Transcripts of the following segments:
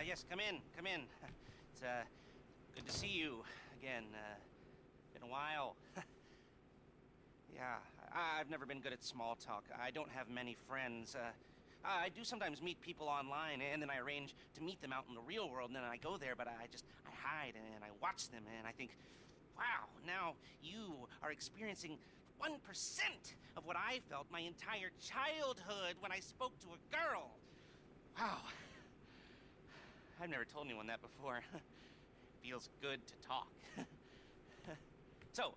Yes, come in, come in. It's, good to see you again. Been a while. Yeah, I've never been good at small talk. I don't have many friends. I do sometimes meet people online, and then I arrange to meet them out in the real world, and then I go there, but I hide, and I watch them, and I think, wow, now you are experiencing 1% of what I felt my entire childhood when I spoke to a girl. Wow. I've never told anyone that before. Feels good to talk. So,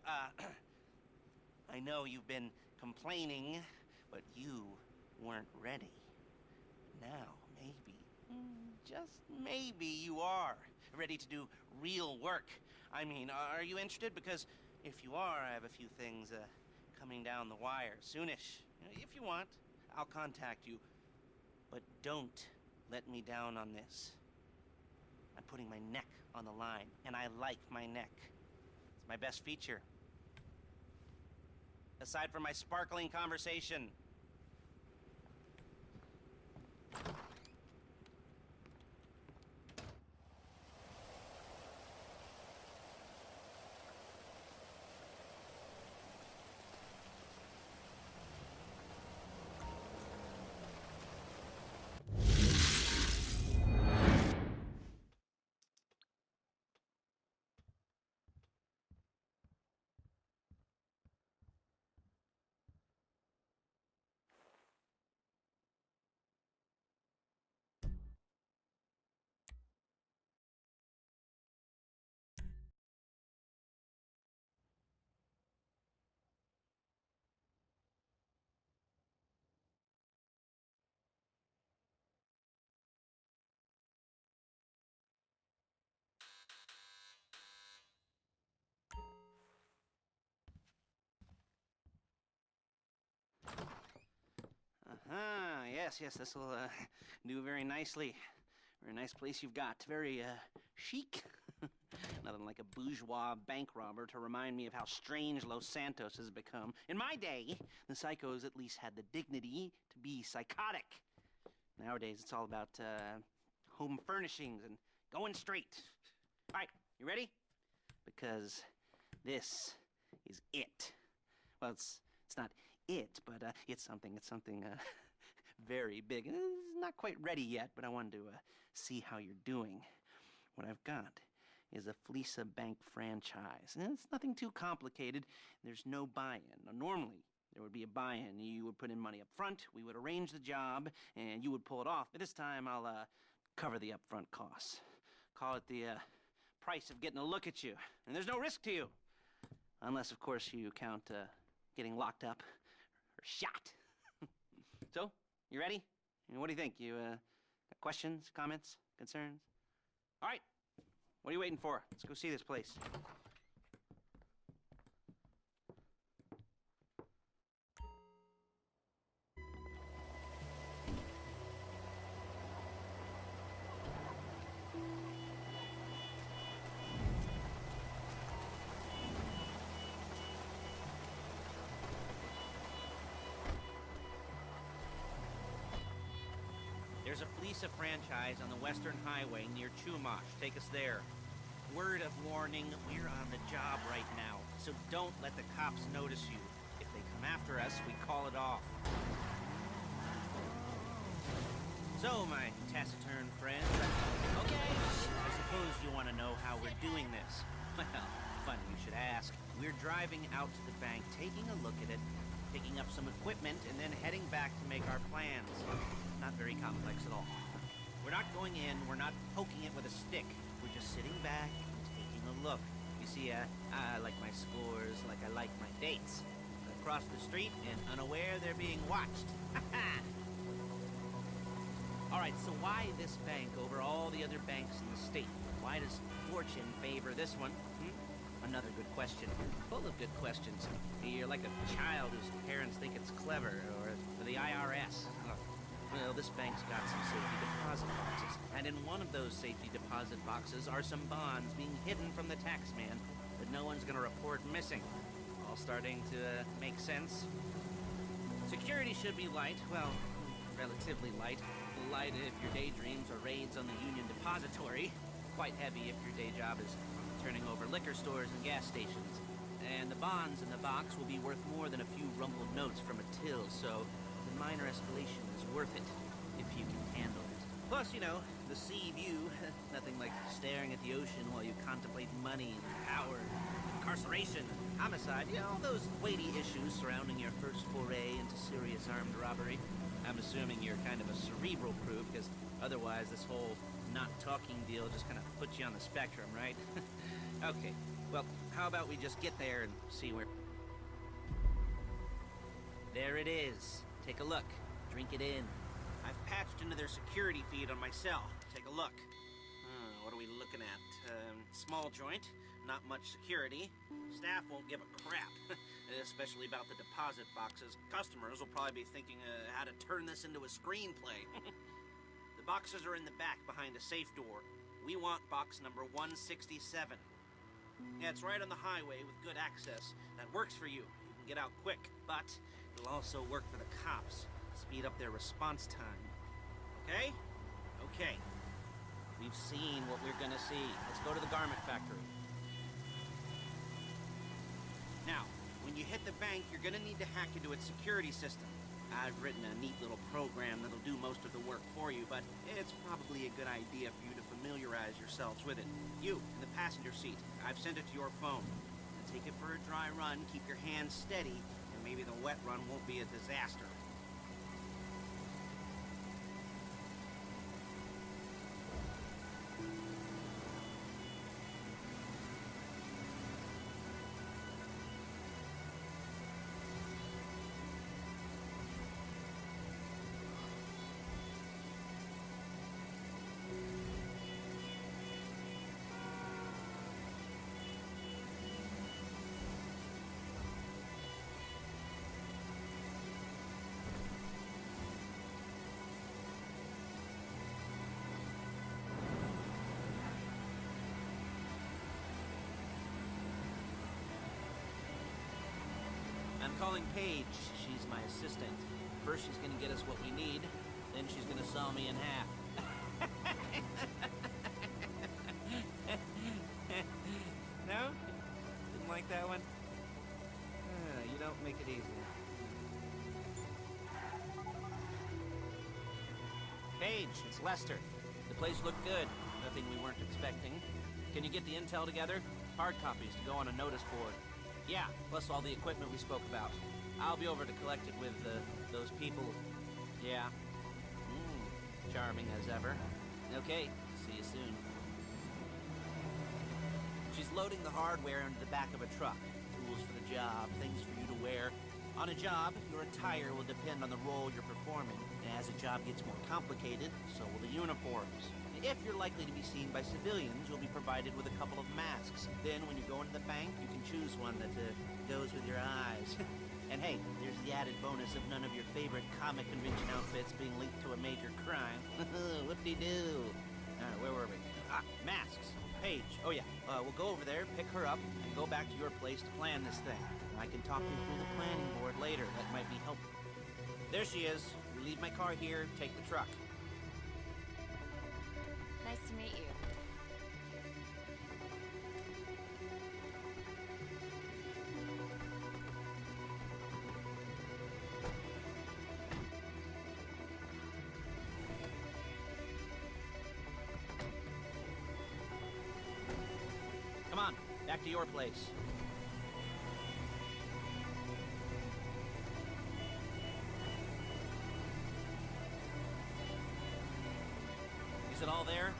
I know you've been complaining, but you weren't ready. Now, maybe, just maybe you are ready to do real work. I mean, are you interested? Because if you are, I have a few things coming down the wire soonish. If you want, I'll contact you. But don't let me down on this. I'm putting my neck on the line, and I like my neck. It's my best feature. Aside from my sparkling conversation. Yes, this will do very nicely. Very nice place you've got. Very chic. Nothing like a bourgeois bank robber to remind me of how strange Los Santos has become. In my day, the psychos at least had the dignity to be psychotic. Nowadays, it's all about home furnishings and going straight. All right, you ready? Because this is it. Well, it's not it, but it's something very big. It's not quite ready yet, but I wanted to see how you're doing. What I've got is a Fleeca Bank franchise. And it's nothing too complicated. There's no buy-in. Now, normally, there would be a buy-in. You would put in money up front, we would arrange the job, and you would pull it off. But this time, I'll cover the upfront costs. Call it the price of getting a look at you. And there's no risk to you. Unless, of course, you count getting locked up or shot. So, you ready? What do you think? You got questions, comments, concerns? All right. What are you waiting for? Let's go see this place. There's a Fleeca franchise on the Western Highway near Chumash. Take us there. Word of warning, we're on the job right now, so don't let the cops notice you. If they come after us, we call it off. So, my taciturn friend, okay, I suppose you want to know how we're doing this. Well, funny you should ask. We're driving out to the bank, taking a look at it, picking up some equipment, and then heading back to make our plans. Not very complex at all. We're not going in, we're not poking it with a stick. We're just sitting back and taking a look. You see, I like my scores like I like my dates. Across the street and unaware they're being watched. Alright, so why this bank over all the other banks in the state? Why does fortune favor this one? Another good question. Full of good questions. You're like a child whose parents think it's clever, or the IRS. Well, this bank's got some safety deposit boxes, and in one of those safety deposit boxes are some bonds being hidden from the tax man that no one's gonna report missing. All starting to make sense? Security should be light, well, relatively light. light if your daydreams are raids on the Union Depository. Quite heavy if your day job is turning over liquor stores and gas stations. And the bonds in the box will be worth more than a few rumbled notes from a till, so the minor escalation is worth it, if you can handle it. Plus, you know, the sea view, nothing like staring at the ocean while you contemplate money and power, incarceration, homicide, you know, all those weighty issues surrounding your first foray into serious armed robbery. I'm assuming you're kind of a cerebral crew, because otherwise this whole not talking deal just kind of puts you on the spectrum, right? Okay, well, how about we just get there and see where... There it is. Take a look. Drink it in. I've patched into their security feed on my cell. Take a look. What are we looking at? Small joint, not much security. Staff won't give a crap, especially about the deposit boxes. Customers will probably be thinking how to turn this into a screenplay. The boxes are in the back behind a safe door. We want box number 167. Yeah, it's right on the highway with good access. That works for you. You can get out quick, but it'll also work for the cops. Speed up their response time. Okay? Okay. We've seen what we're gonna see. Let's go to the garment factory. Now, when you hit the bank, you're gonna need to hack into its security system. I've written a neat little program that'll do most of the work for you, but it's probably a good idea for you to familiarize yourselves with it. You, in the passenger seat, I've sent it to your phone. Take it for a dry run, keep your hands steady, and maybe the wet run won't be a disaster. I'm calling Paige. She's my assistant. First she's gonna get us what we need, then she's gonna saw me in half. No? Didn't like that one? You don't make it easy. Paige, it's Lester. The place looked good. Nothing we weren't expecting. Can you get the intel together? Hard copies to go on a notice board. Yeah, plus all the equipment we spoke about. I'll be over to collect it with, those people. Yeah. Charming as ever. Okay, see you soon. She's loading the hardware into the back of a truck. Tools for the job, things for you to wear. On a job, your attire will depend on the role you're performing. As the job gets more complicated, so will the uniforms. If you're likely to be seen by civilians, you'll be provided with a couple of masks. Then, when you go into the bank, you can choose one that goes with your eyes. And hey, there's the added bonus of none of your favorite comic convention outfits being linked to a major crime. Whoop-de-doo. Alright, where were we? Masks. Paige. Oh yeah, we'll go over there, pick her up, and go back to your place to plan this thing. I can talk you through the planning board later. That might be helpful. There she is. We leave my car here, take the truck. Nice to meet you. Come on, back to your place. Is it all there?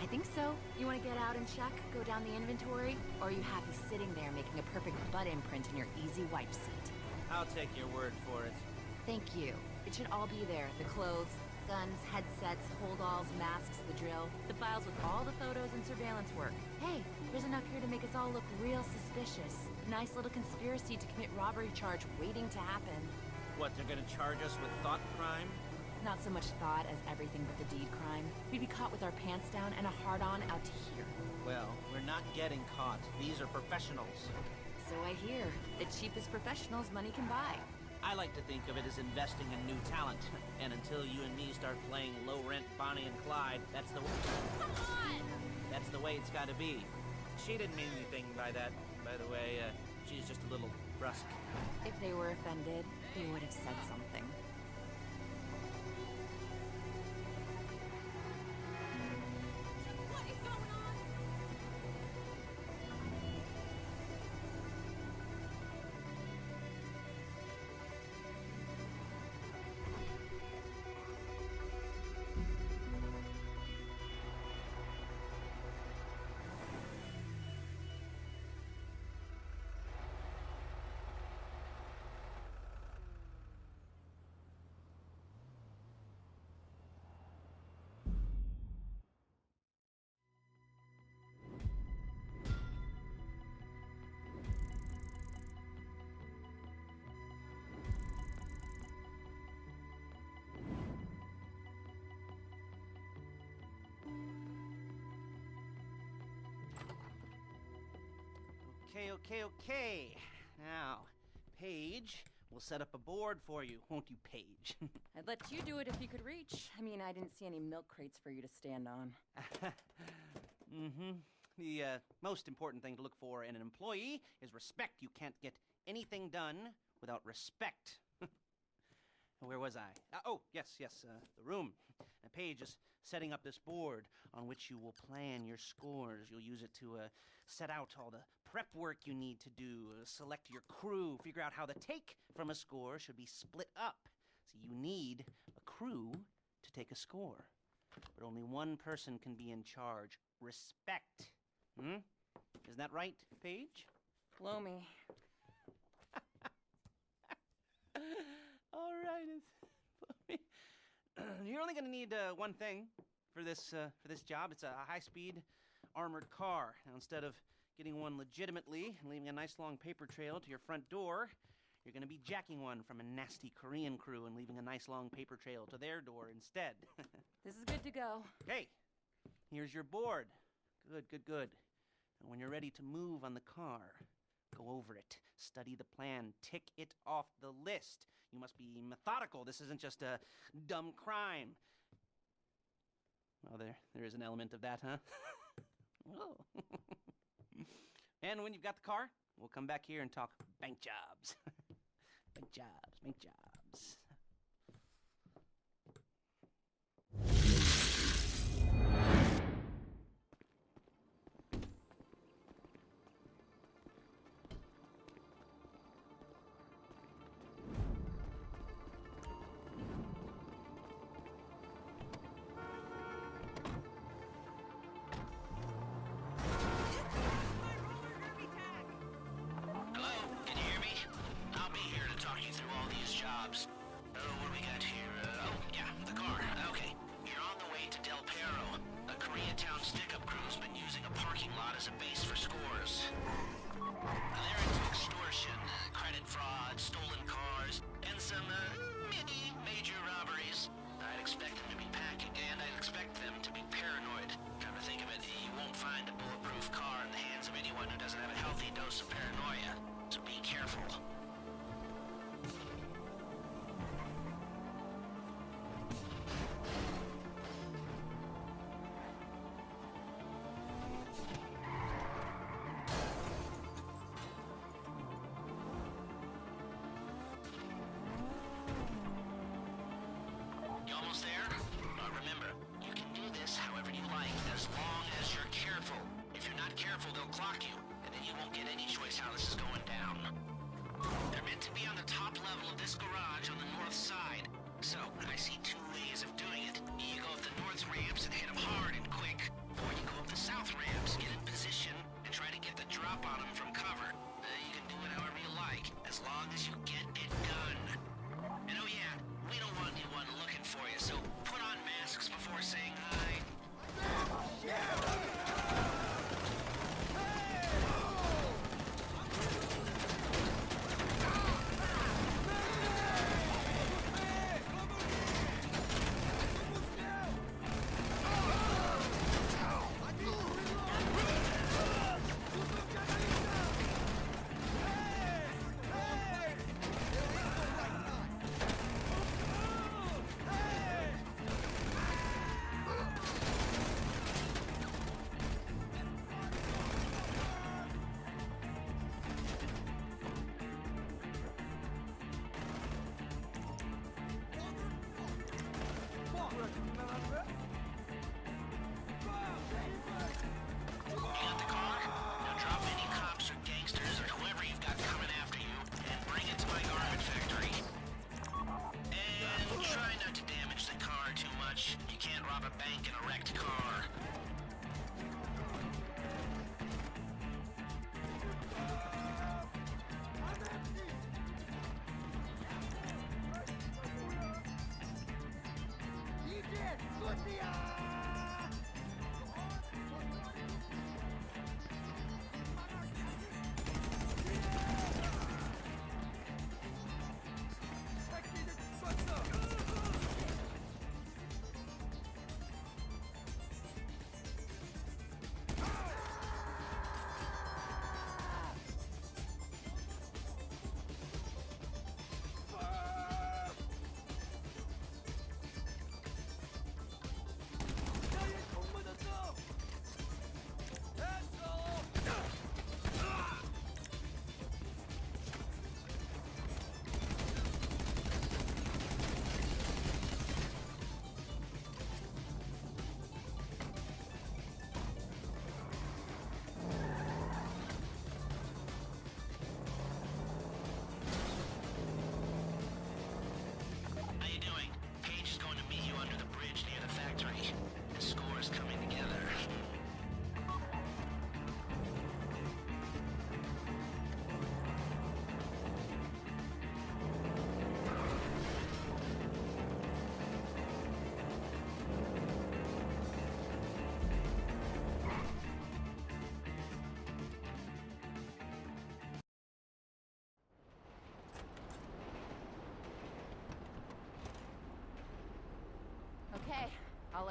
I think so. You want to get out and check? Go down the inventory? Or are you happy sitting there making a perfect butt imprint in your easy wipe seat? I'll take your word for it. Thank you. It should all be there. The clothes, guns, headsets, holdalls, masks, the drill. The files with all the photos and surveillance work. Hey, there's enough here to make us all look real suspicious. Nice little conspiracy to commit robbery charge waiting to happen. What, they're gonna charge us with thought crime? Not so much thought as everything but the deed crime. We'd be caught with our pants down and a hard-on out to here. Well, we're not getting caught. These are professionals. So I hear. The cheapest professionals money can buy. I like to think of it as investing in new talent. And until you and me start playing low-rent Bonnie and Clyde, that's the way it's got to be. She didn't mean anything by that, by the way. She's just a little brusque. If they were offended, they would have said something. What is going on? Okay. Now, Paige, we'll set up a board for you, won't you, Paige? I'd let you do it if you could reach. I mean, I didn't see any milk crates for you to stand on. The most important thing to look for in an employee is respect. You can't get anything done without respect. Where was I? Yes, the room. Paige is setting up this board on which you will plan your scores. You'll use it to set out all the prep work you need to do, select your crew, figure out how the take from a score should be split up. So you need a crew to take a score. But only one person can be in charge. Respect. Isn't that right, Paige? Blow me. All right. You're only going to need one thing for this job. It's a high-speed armored car. Now, instead of getting one legitimately and leaving a nice long paper trail to your front door, you're going to be jacking one from a nasty Korean crew and leaving a nice long paper trail to their door instead. This is good to go. Okay, here's your board. Good. And when you're ready to move on the car, go over it, study the plan, tick it off the list. You must be methodical. This isn't just a dumb crime. Well, there is an element of that, huh? Oh. And when you've got the car, we'll come back here and talk bank jobs. Bank jobs.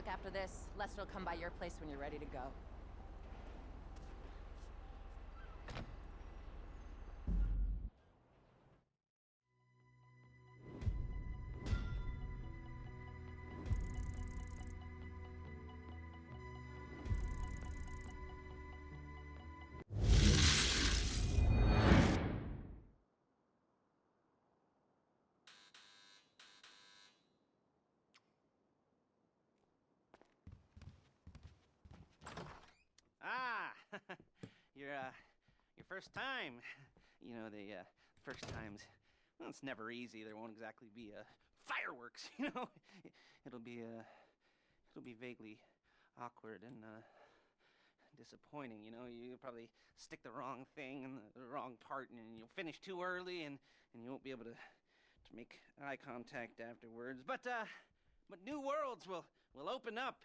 look after this. Lester will come by your place when you're ready to go. Ah, your first time. You know, the first times, well, it's never easy. There won't exactly be fireworks, you know. It'll be vaguely awkward and disappointing, you know. You'll probably stick the wrong thing in the wrong part, and you'll finish too early, and you won't be able to make eye contact afterwards. But new worlds will open up.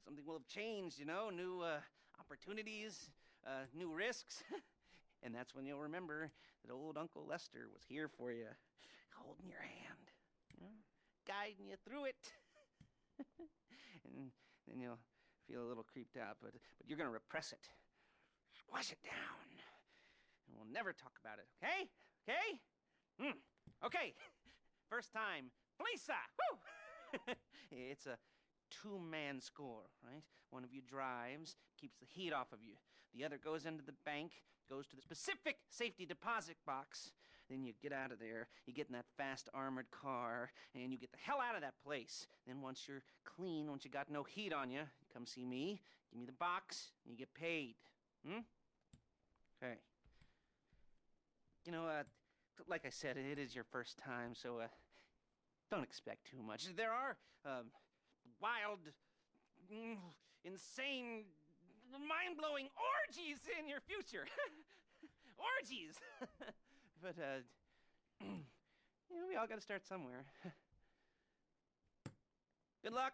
Something will have changed, you know. New opportunities, new risks. And that's when you'll remember that old Uncle Lester was here for you, holding your hand, you know, guiding you through it. And then you'll feel a little creeped out, but you're gonna repress it, squash it down, and we'll never talk about it. Okay? Okay? Okay. First time, Fleeca. Woo! It's a two-man score, right? One of you drives, keeps the heat off of you. The other goes into the bank, goes to the specific safety deposit box. Then you get out of there, you get in that fast armored car, and you get the hell out of that place. Then once you're clean, once you got no heat on you, come see me, give me the box, and you get paid. Okay. You know, like I said, it is your first time, so don't expect too much. There are wild, insane, mind-blowing orgies in your future. Orgies! But, you know, we all gotta start somewhere. Good luck!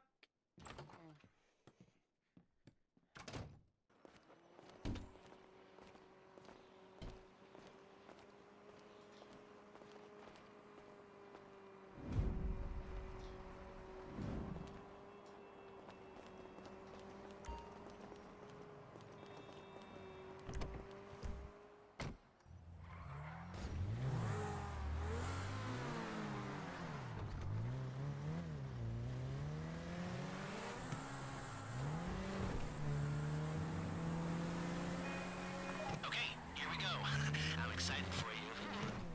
Excited for you.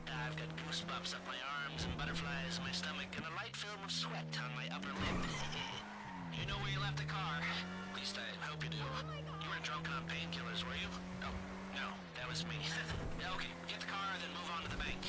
I've got goosebumps up my arms and butterflies in my stomach and a light film of sweat on my upper lip. You know where you left the car? At least I hope you do. You weren't drunk on painkillers, were you? Oh, no, that was me. Okay, get the car, then move on to the bank.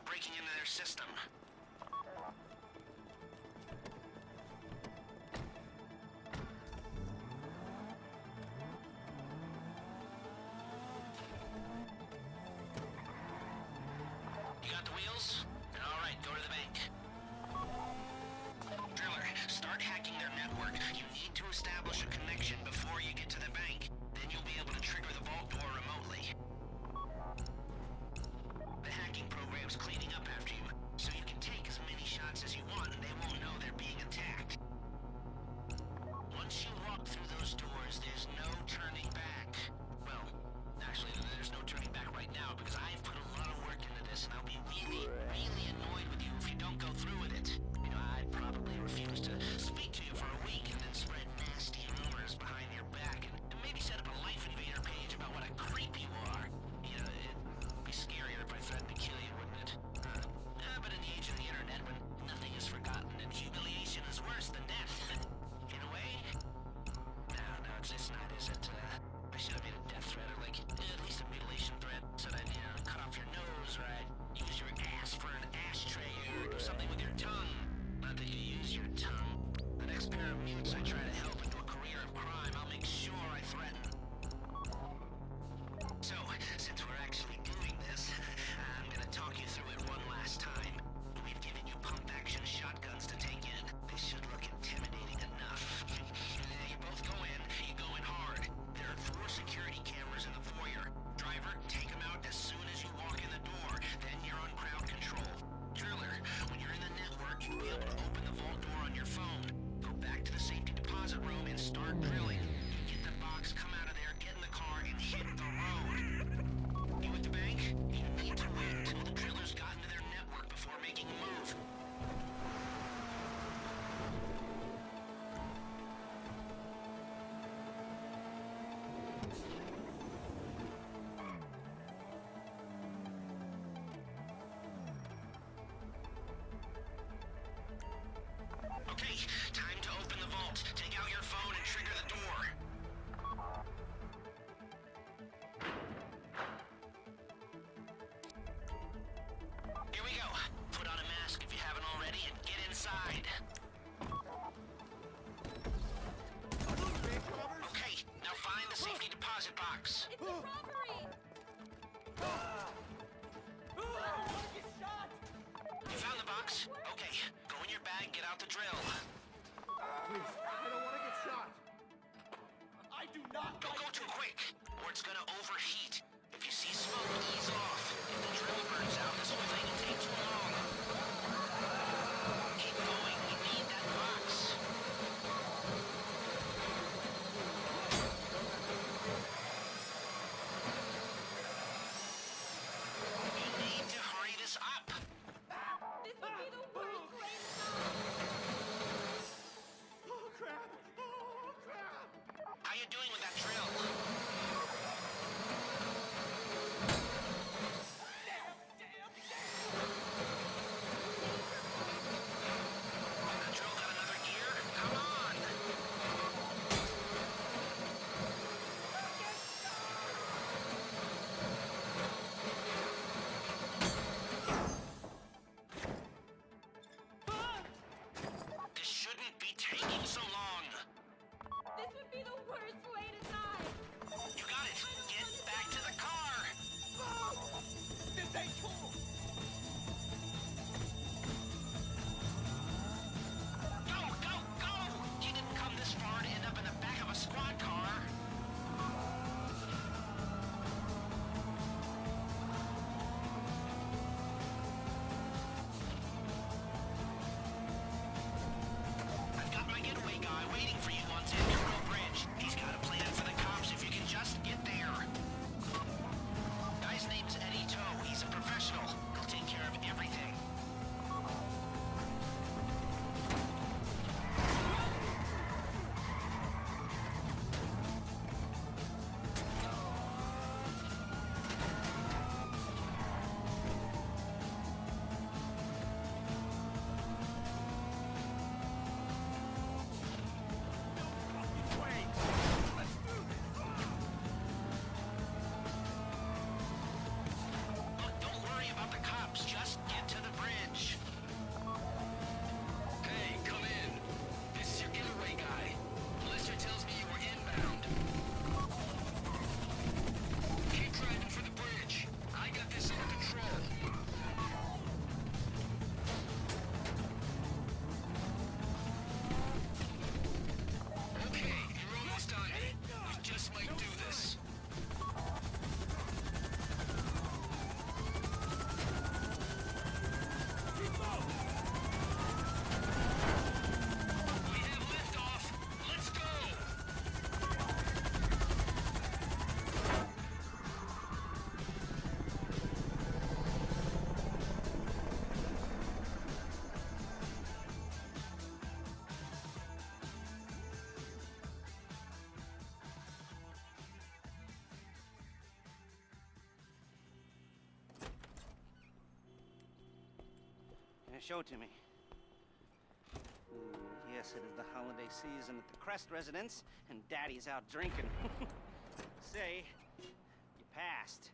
Breaking into their system. You got the wheels? All right, go to the bank. Driller, start hacking their network. You need to establish a connection before you get to the bank. Then you'll be able to trigger the vault door remotely. The hacking program's cleaning up after you, so you can take as many shots as you want and they won't know they're being attacked. Once you walk through those doors, there's no turning back. Well, actually, there's no turning back right now because I've put a lot of work into this and I'll be really, really annoyed with you if you don't go through with it. You know, I'd probably refuse to speak to you for a week and then spread nasty rumors behind your back and maybe set up a Life Invader page about what a creep you are. You know, it'd be scarier if I threatened to kill you, wouldn't it? You found the box? Okay, go in your bag and get out the drill. Please, I don't want to get shot. I do not. Don't go too quick, or it's gonna overheat. If you see smoke, ease off. If the drill burns out, this whole thing will take too long. Keep going. We need that box. You need to hurry this up. This would be the worst way to Oh, crap. Oh, crap. How you doing with that drill? That drill got another gear? Come on! This shouldn't be taking so long. This would be the worst way to die. You got it. Get back to the car. This ain't cool. Go, go, go! You didn't come this far to end up in the back of a squad car. I've got my getaway guy waiting for you on Sandhill Bridge. He's got a plan for the cops if you can just get there. Guy's name's Eddie Toe. He's a professional. He'll take care of everything. Wait. Let's do this. Look, don't worry about the cops. Just get to the bridge. Hey, come in. This is your getaway guy. Blister tells me you were inbound. Keep driving for the bridge. I got this under control. Okay, you're almost on me. We just might do this. We have liftoff. Let's go. Show it to me. Yes, it is the holiday season at the Crest residence, and Daddy's out drinking. Say, you passed.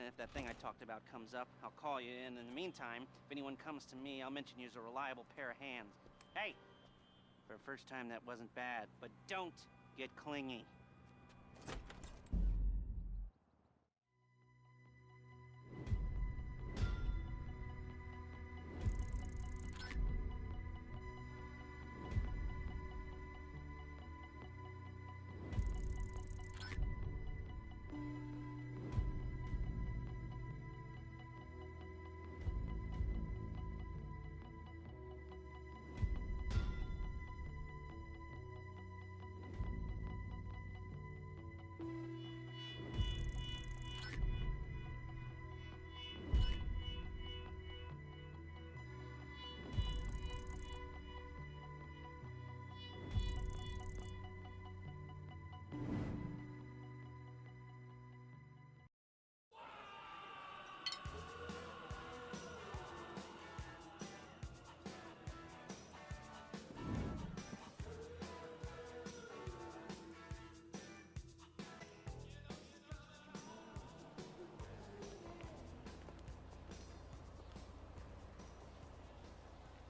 If that thing I talked about comes up, I'll call you in. In the meantime, if anyone comes to me, I'll mention you as a reliable pair of hands. Hey, for a first time, that wasn't bad, but don't get clingy.